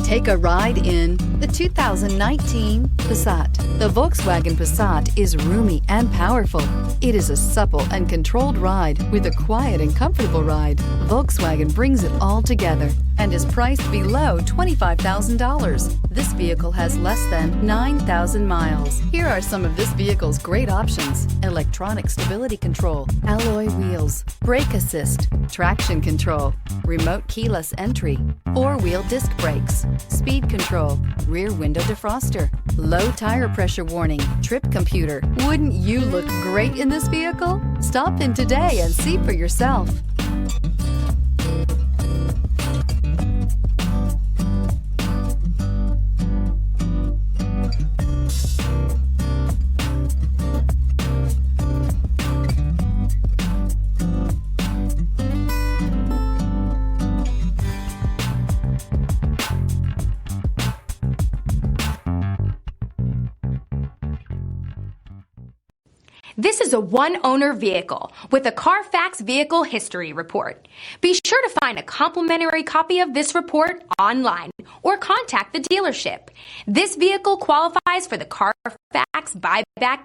Take a ride in the 2019 Passat. The Volkswagen Passat is roomy and powerful. It is a supple and controlled ride with a quiet and comfortable ride. Volkswagen brings it all together and is priced below $25,000. This vehicle has less than 9,000 miles. Here are some of this vehicle's great options: electronic stability control, alloy wheels, brake assist, traction control, remote keyless entry, four-wheel disc brakes, speed control, rear window defroster, low tire pressure warning, trip computer. Wouldn't you look great in this vehicle? Stop in today and see for yourself. This is a one-owner vehicle with a Carfax Vehicle History Report. Be sure to find a complimentary copy of this report online or contact the dealership. This vehicle qualifies for the Carfax buyback